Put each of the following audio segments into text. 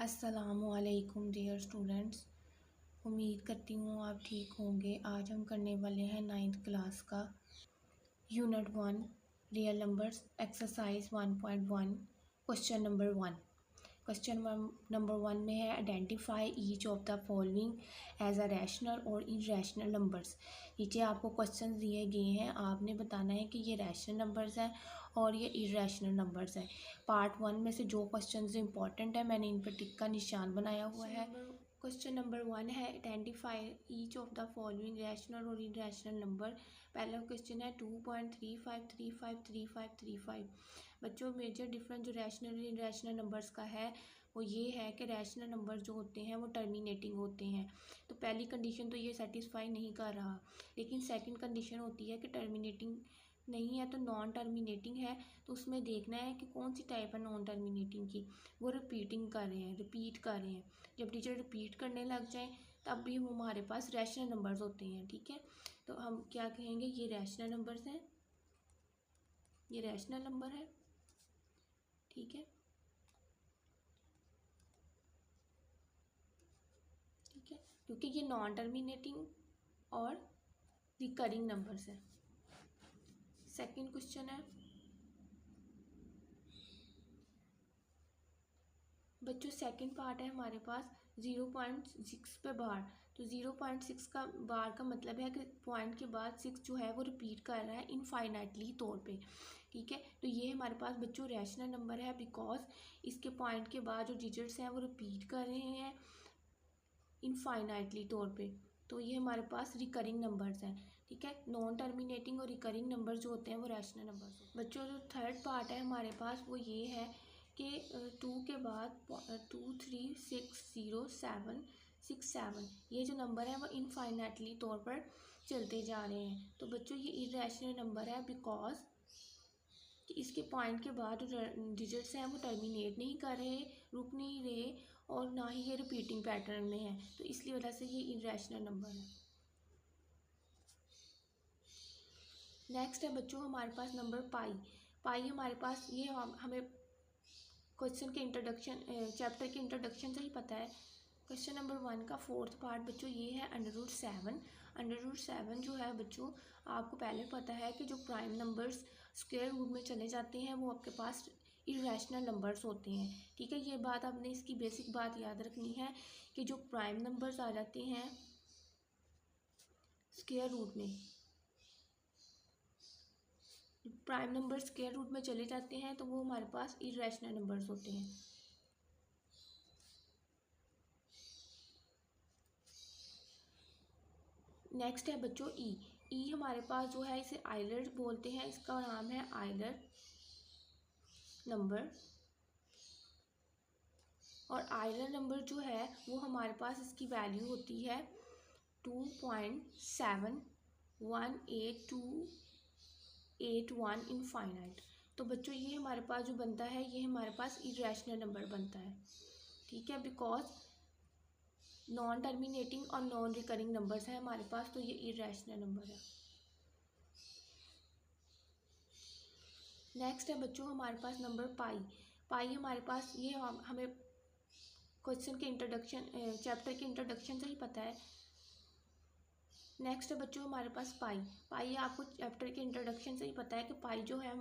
अस्सलामुअलैकुम dear students. उम्मीद करती हूँ आप ठीक होंगे। आज हम करने वाले हैं 9th क्लास का unit 1 real numbers exercise 1.1 question number 1। Question number 1 में है identify each of the following as a rational और इरेशनल नंबर्स। नीचे आपको क्वेश्चन दिए गए हैं, आपने बताना है कि ये रैशनल नंबर्स हैं और ये इरेशनल नंबर्स हैं। पार्ट 1 में से जो क्वेश्चन इंपॉर्टेंट है मैंने इन पर टिक का निशान बनाया हुआ है। क्वेश्चन नंबर 1 है identify each of the following rational और इरेशनल नंबर। पहला क्वेश्चन है 2.35353535। बच्चों मेजर डिफरेंस जो रैशनल और इरेशनल नंबर्स का है वो ये है कि रैशनल नंबर जो होते हैं वो टर्मिनेटिंग होते हैं। तो पहली कंडीशन तो ये सेटिस्फाई नहीं कर रहा, लेकिन सेकंड कंडीशन होती है कि टर्मिनेटिंग नहीं है तो नॉन टर्मिनेटिंग है। तो उसमें देखना है कि कौन सी टाइप है नॉन टर्मिनेटिंग की। वो रिपीट कर रहे हैं। जब टीचर रिपीट करने लग जाए तब भी वो हमारे पास रैशनल नंबर्स होते हैं। ठीक है, तो हम क्या कहेंगे, ये रैशनल नंबर्स हैं, ये रैशनल नंबर है। ठीक है, ठीक है, क्योंकि ये नॉन टर्मिनेटिंग और रिकरिंग नंबर्स है। सेकंड क्वेश्चन है बच्चों, सेकंड पार्ट है हमारे पास 0.6 पे बार। तो 0.6 का बार का मतलब है कि पॉइंट के बाद 6 जो है वो रिपीट कर रहा है इनफाइनाइटली तौर पे। ठीक है, तो ये हमारे पास बच्चों रैशनल नंबर है बिकॉज इसके पॉइंट के बाद जो डिजिट्स हैं वो रिपीट कर रहे हैं इनफाइनाइटली तौर पे। तो ये हमारे पास रिकरिंग नंबर्स हैं। ठीक है, नॉन टर्मिनेटिंग और रिकरिंग नंबर जो होते हैं वो रैशनल नंबर्स हैं। बच्चों जो थर्ड पार्ट है हमारे पास वो ये है कि 2 के बाद 2 3 6 0 7 6 7 ये जो नंबर है वो इनफाइनाइटली तौर पर चलते जा रहे हैं। तो बच्चों ये इरेशनल नंबर है बिकॉज कि इसके पॉइंट के बाद जो डिजिट्स हैं वो टर्मिनेट नहीं कर रहे, रुक नहीं रहे और ना ही ये रिपीटिंग पैटर्न में है, तो इसलिए वजह से ये इरेशनल नंबर है। नेक्स्ट है बच्चों हमारे पास नंबर पाई। पाई हमारे पास ये हमें क्वेश्चन के इंट्रोडक्शन चैप्टर के इंट्रोडक्शन से ही पता है। क्वेश्चन नंबर 1 का फोर्थ पार्ट बच्चों ये है √7। √7 जो है बच्चों आपको पहले पता है कि जो प्राइम नंबर्स स्क्वायर रूट में चले जाते हैं वो आपके पास इरेशनल नंबर्स होते हैं। ठीक है, ये बात आपने इसकी बेसिक बात याद रखनी है कि जो प्राइम नंबर्स आ जाते हैं स्क्वायर रूट में, प्राइम नंबर स्क्वायर रूट में चले जाते हैं तो वो हमारे पास इरेशनल नंबर्स होते हैं। नेक्स्ट है बच्चों ई हमारे पास जो है इसे आइलर बोलते हैं, इसका नाम है आइलर नंबर। और आइलर नंबर जो है वो हमारे पास इसकी वैल्यू होती है 2.718281 इनफाइनाइट। तो बच्चों ये हमारे पास जो बनता है ये हमारे पास इरेशनल नंबर बनता है। ठीक है, बिकॉज नॉन टर्मिनेटिंग और नॉन रिकरिंग नंबर्स हैं हमारे पास, तो ये इरेशनल नंबर है। नेक्स्ट है बच्चों हमारे पास नंबर पाई। पाई हमारे पास ये हमें क्वेश्चन के इंट्रोडक्शन चैप्टर के इंट्रोडक्शन से ही पता है। नेक्स्ट है बच्चों हमारे पास पाई। पाई आपको चैप्टर के इंट्रोडक्शन से ही पता है कि पाई जो है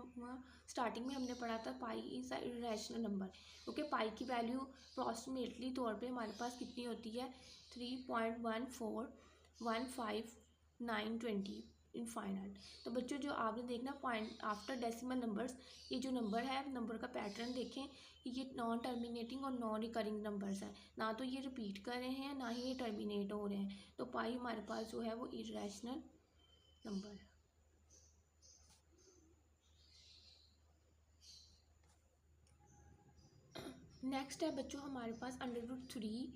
स्टार्टिंग में हमने पढ़ा था pi is a irrational number, क्योंकि पाई की वैल्यू अप्रॉक्सीमेटली तौर पे हमारे पास कितनी होती है 3.1415920 इनफाइनाइट। तो बच्चों जो आपने देखना पॉइंट आफ्टर डेसिमल नंबर्स, ये जो नंबर है नंबर का पैटर्न देखें कि ये नॉन टर्मिनेटिंग और नॉन रिकरिंग नंबर्स हैं, ना तो ये रिपीट कर रहे हैं ना ही ये टर्मिनेट हो रहे हैं। तो पाई हमारे पास जो है वो इरेशनल नंबर है। नेक्स्ट है बच्चों हमारे पास √3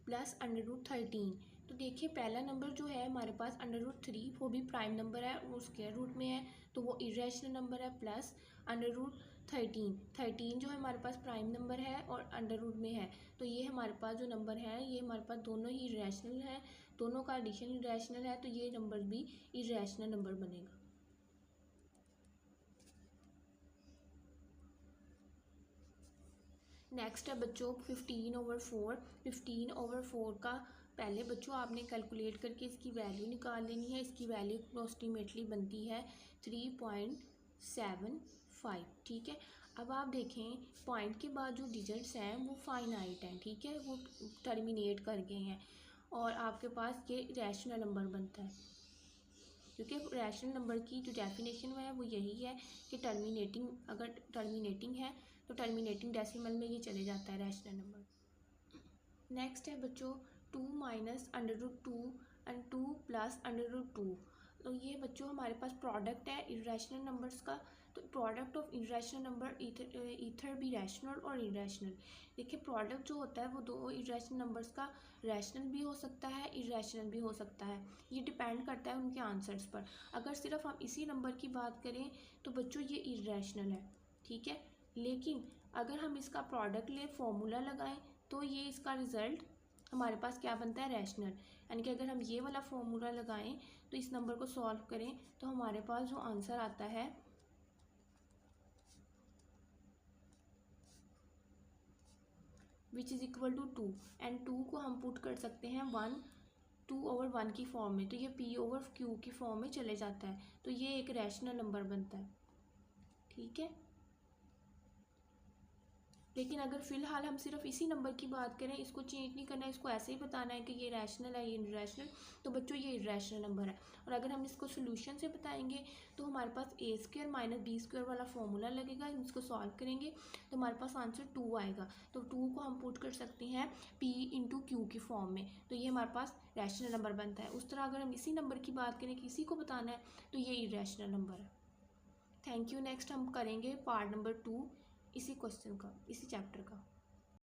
प्लस √13। तो देखिए पहला नंबर जो है हमारे पास √3 वो भी प्राइम नंबर है, वो स्क्वायर रूट में है तो वो इरेशनल नंबर है, प्लस √13 जो है हमारे पास प्राइम नंबर है और अंडर रूट में है। तो ये हमारे पास जो नंबर है ये हमारे पास दोनों ही इरेशनल है, दोनों का एडिशन इरेशनल है, तो ये नंबर भी इरेशनल नंबर बनेगा। नेक्स्ट है बच्चों 15/4। 15/4 का पहले बच्चों आपने कैलकुलेट करके इसकी वैल्यू निकाल लेनी है। इसकी वैल्यू अप्रोक्सीमेटली बनती है 3.75। ठीक है, अब आप देखें पॉइंट के बाद जो डिजिट्स हैं वो फाइनाइट हैं। ठीक है, वो टर्मिनेट कर गए हैं और आपके पास ये रैशनल नंबर बनता है, क्योंकि रैशनल नंबर की जो डेफिनेशन है वो यही है कि टर्मिनेटिंग, अगर टर्मिनेटिंग है तो टर्मिनेटिंग डेसिमल में ये चले जाता है रैशनल नंबर। नेक्स्ट है बच्चों 2 - √2 एंड 2 + √2। तो ये बच्चों हमारे पास प्रोडक्ट है इरेशनल नंबर्स का। तो product of irrational number ether भी रैशनल और इरेशनल। देखिए प्रोडक्ट जो होता है वो दो इरेशनल नंबर्स का रैशनल भी हो सकता है, इरेशनल भी हो सकता है। ये डिपेंड करता है उनके आंसर्स पर। अगर सिर्फ हम इसी नंबर की बात करें तो बच्चों ये इरेशनल है। ठीक है, लेकिन अगर हम इसका प्रोडक्ट ले, फॉर्मूला लगाएं, तो ये इसका रिज़ल्ट हमारे पास क्या बनता है, रैशनल। यानी कि अगर हम ये वाला फॉर्मूला लगाएं तो इस नंबर को सॉल्व करें तो हमारे पास जो आंसर आता है which is equal to 2, and 2 को हम पुट कर सकते हैं 2/1 की फॉर्म में, तो ये P/Q की फॉर्म में चले जाता है, तो ये एक रैशनल नंबर बनता है। ठीक है, लेकिन अगर फ़िलहाल हम सिर्फ इसी नंबर की बात करें, इसको चेंज नहीं करना है, इसको ऐसे ही बताना है कि ये रैशनल है, ये इरेशनल, तो बच्चों ये इरेशनल नंबर है। और अगर हम इसको सोल्यूशन से बताएंगे तो हमारे पास a² - b² वाला फॉर्मूला लगेगा। इसको सॉल्व करेंगे तो हमारे पास आंसर 2 आएगा। तो 2 को हम पुट कर सकते हैं P/Q की फॉर्म में, तो ये हमारे पास रैशनल नंबर बनता है। उस तरह अगर हम इसी नंबर की बात करें, किसी को बताना है, तो ये इरेशनल नंबर है। Thank you. नेक्स्ट हम करेंगे पार्ट नंबर 2 इसी क्वेश्चन का, इसी चैप्टर का।